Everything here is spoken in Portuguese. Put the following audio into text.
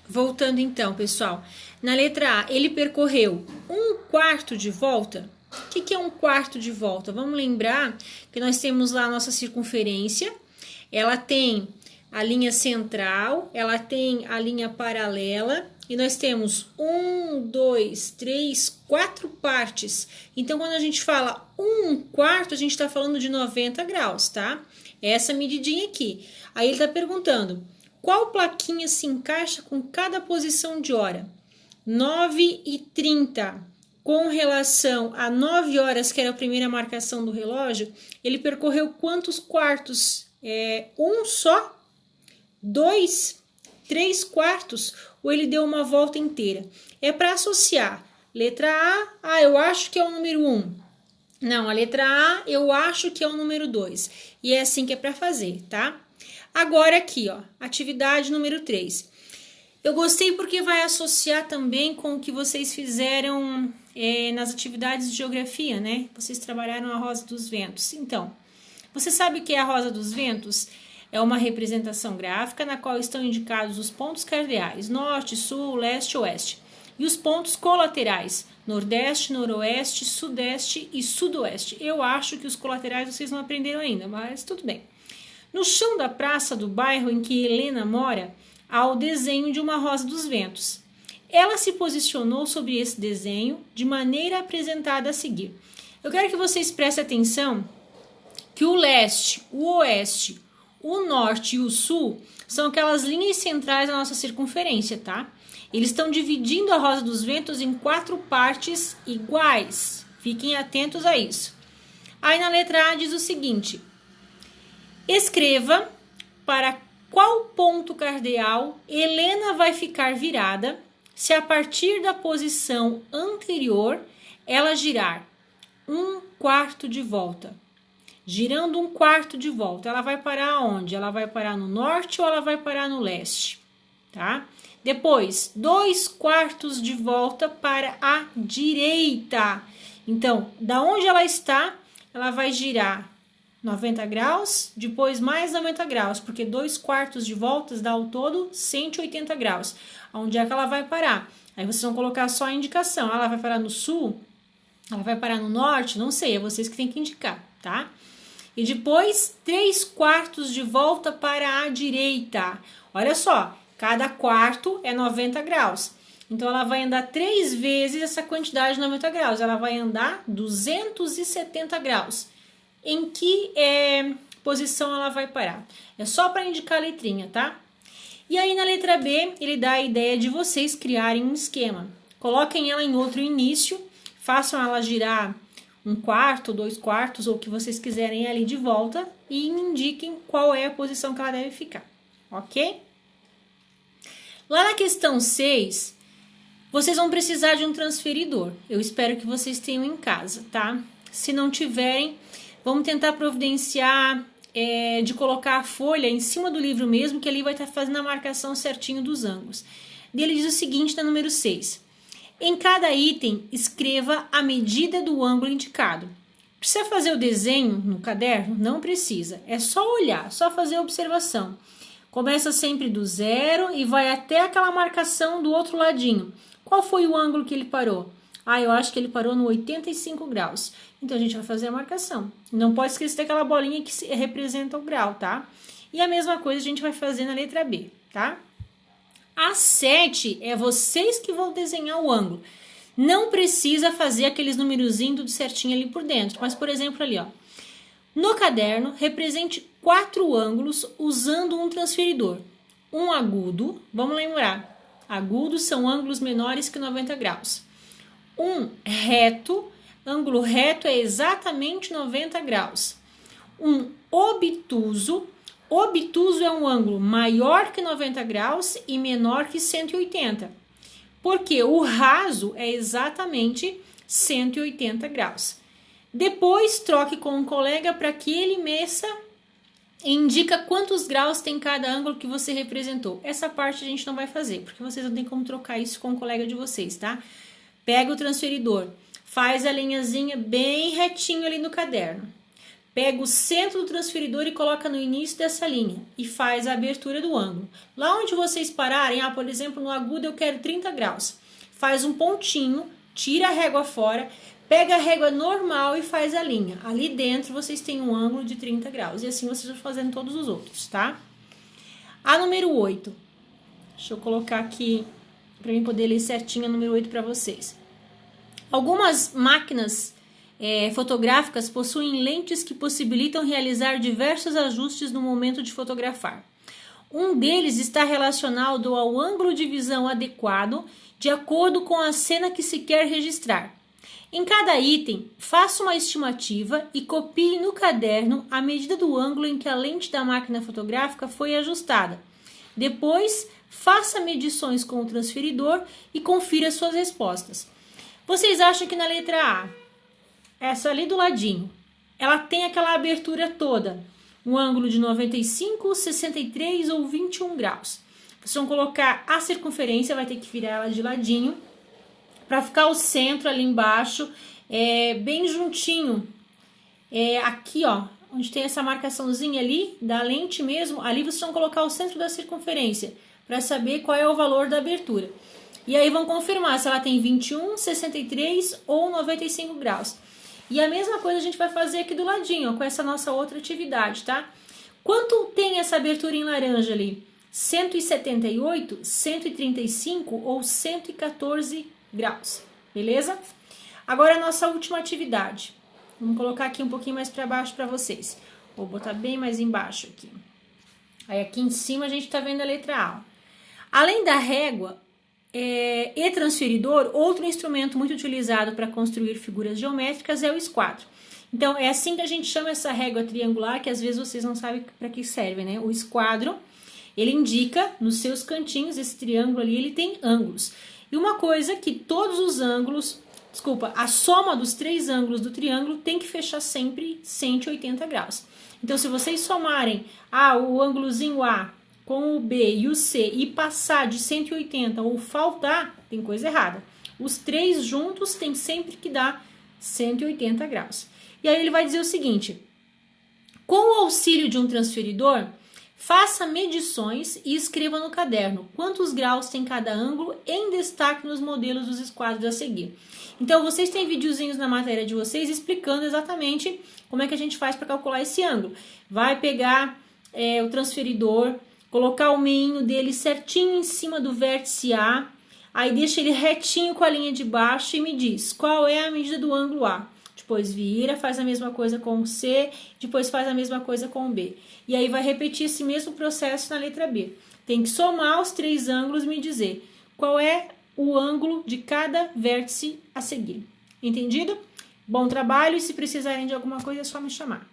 Voltando então, pessoal. Na letra A, ele percorreu 1/4 de volta. O que é 1/4 de volta? Vamos lembrar que nós temos lá a nossa circunferência. Ela tem a linha central, ela tem a linha paralela. E nós temos 1, 2, 3, 4 partes. Então, quando a gente fala 1/4, a gente está falando de 90 graus, tá? Essa medidinha aqui. Aí ele está perguntando, qual plaquinha se encaixa com cada posição de hora? 9h30, com relação a 9 horas, que era a primeira marcação do relógio, ele percorreu quantos quartos? Um só? 2? 3/4? Ou ele deu uma volta inteira? É para associar. Letra A, eu acho que é o número 1. Não, a letra A, eu acho que é o número 2. E é assim que é para fazer, tá? Agora aqui, ó, atividade número 3. Eu gostei porque vai associar também com o que vocês fizeram nas atividades de geografia, né? Vocês trabalharam a Rosa dos Ventos. Então, você sabe o que é a Rosa dos Ventos? É uma representação gráfica na qual estão indicados os pontos cardeais, norte, sul, leste, oeste. E os pontos colaterais, nordeste, noroeste, sudeste e sudoeste. Eu acho que os colaterais vocês não aprenderam ainda, mas tudo bem. No chão da praça do bairro em que Helena mora, há o desenho de uma rosa dos ventos. Ela se posicionou sobre esse desenho de maneira apresentada a seguir. Eu quero que vocês prestem atenção que o leste, o oeste, o norte e o sul são aquelas linhas centrais da nossa circunferência, tá? Eles estão dividindo a rosa dos ventos em 4 partes iguais. Fiquem atentos a isso. Aí na letra A diz o seguinte: escreva para qual ponto cardeal Helena vai ficar virada se a partir da posição anterior ela girar 1/4 de volta. Girando 1/4 de volta, ela vai parar onde? Ela vai parar no norte ou ela vai parar no leste, tá? Depois, 2/4 de volta para a direita. Então, da onde ela está, ela vai girar 90 graus, depois mais 90 graus, porque 2/4 de voltas dá ao todo 180 graus. Onde é que ela vai parar? Aí vocês vão colocar só a indicação. Ela vai parar no sul? Ela vai parar no norte? Não sei, é vocês que têm que indicar, tá? E depois 3/4 de volta para a direita. Olha só, cada quarto é 90 graus. Então, ela vai andar 3 vezes essa quantidade de 90 graus. Ela vai andar 270 graus. Em que posição ela vai parar? É só para indicar a letrinha, tá? E aí, na letra B, ele dá a ideia de vocês criarem um esquema. Coloquem ela em outro início, façam ela girar 1/4, 2/4, ou o que vocês quiserem ali de volta e me indiquem qual é a posição que ela deve ficar, ok? Lá na questão 6, vocês vão precisar de um transferidor. Eu espero que vocês tenham em casa, tá? Se não tiverem, vamos tentar providenciar de colocar a folha em cima do livro mesmo, que ali vai estar fazendo a marcação certinho dos ângulos. Ele diz o seguinte na número 6. Em cada item, escreva a medida do ângulo indicado. Precisa fazer o desenho no caderno? Não precisa. É só olhar, só fazer a observação. Começa sempre do 0 e vai até aquela marcação do outro ladinho. Qual foi o ângulo que ele parou? Eu acho que ele parou no 85 graus. Então, a gente vai fazer a marcação. Não pode esquecer daquela bolinha que representa o grau, tá? E a mesma coisa a gente vai fazer na letra B, tá? A 7 é vocês que vão desenhar o ângulo. Não precisa fazer aqueles numerozinhos tudo certinho ali por dentro. Mas, por exemplo, ali, ó. No caderno, represente 4 ângulos usando um transferidor. Um agudo, vamos lembrar. Agudos são ângulos menores que 90 graus. Um reto, ângulo reto é exatamente 90 graus. Um obtuso, obtuso é um ângulo maior que 90 graus e menor que 180. Porque o raso é exatamente 180 graus. Depois, troque com um colega para que ele meça e indica quantos graus tem cada ângulo que você representou. Essa parte a gente não vai fazer, porque vocês não tem como trocar isso com o colega de vocês, tá? Pega o transferidor, faz a linhazinha bem retinho ali no caderno. pega o centro do transferidor e coloca no início dessa linha e faz a abertura do ângulo. Lá onde vocês pararem, por exemplo, no agudo eu quero 30 graus. Faz um pontinho, tira a régua fora, pega a régua normal e faz a linha. Ali dentro vocês têm um ângulo de 30 graus. E assim vocês vão fazendo todos os outros, tá? A número 8. Deixa eu colocar aqui para mim poder ler certinho a número 8 para vocês. Algumas máquinas fotográficas possuem lentes que possibilitam realizar diversos ajustes no momento de fotografar. Um deles está relacionado ao ângulo de visão adequado de acordo com a cena que se quer registrar. Em cada item, faça uma estimativa e copie no caderno a medida do ângulo em que a lente da máquina fotográfica foi ajustada. Depois, faça medições com o transferidor e confira suas respostas. Vocês acham que na letra A, essa ali do ladinho, ela tem aquela abertura toda, um ângulo de 95, 63 ou 21 graus. Vocês vão colocar a circunferência, vai ter que virar ela de ladinho, para ficar o centro ali embaixo, bem juntinho, aqui ó, onde tem essa marcaçãozinha ali, da lente mesmo, ali vocês vão colocar o centro da circunferência, para saber qual é o valor da abertura. E aí vão confirmar se ela tem 21, 63 ou 95 graus. E a mesma coisa a gente vai fazer aqui do ladinho, ó, com essa nossa outra atividade, tá? Quanto tem essa abertura em laranja ali? 178, 135 ou 114 graus, beleza? Agora a nossa última atividade. Vamos colocar aqui um pouquinho mais para baixo para vocês. Vou botar bem mais embaixo aqui. Aí aqui em cima a gente tá vendo a letra A. Além da régua e transferidor, outro instrumento muito utilizado para construir figuras geométricas é o esquadro. Então, é assim que a gente chama essa régua triangular, que às vezes vocês não sabem para que serve, né? O esquadro, ele indica nos seus cantinhos, esse triângulo ali, ele tem ângulos. E uma coisa que todos os ângulos, a soma dos 3 ângulos do triângulo tem que fechar sempre 180 graus. Então, se vocês somarem o ângulozinho A com o B e o C e passar de 180 ou faltar, tem coisa errada. Os 3 juntos tem sempre que dar 180 graus. E aí ele vai dizer o seguinte: com o auxílio de um transferidor, faça medições e escreva no caderno quantos graus tem cada ângulo em destaque nos modelos dos esquadros a seguir. Então, vocês têm videozinhos na matéria de vocês explicando exatamente como é que a gente faz para calcular esse ângulo. Vai pegar o transferidor, colocar o meinho dele certinho em cima do vértice A, aí deixa ele retinho com a linha de baixo e me diz qual é a medida do ângulo A. Depois vira, faz a mesma coisa com o C, depois faz a mesma coisa com o B. E aí vai repetir esse mesmo processo na letra B. Tem que somar os 3 ângulos e me dizer qual é o ângulo de cada vértice a seguir. Entendido? Bom trabalho e se precisarem de alguma coisa é só me chamar.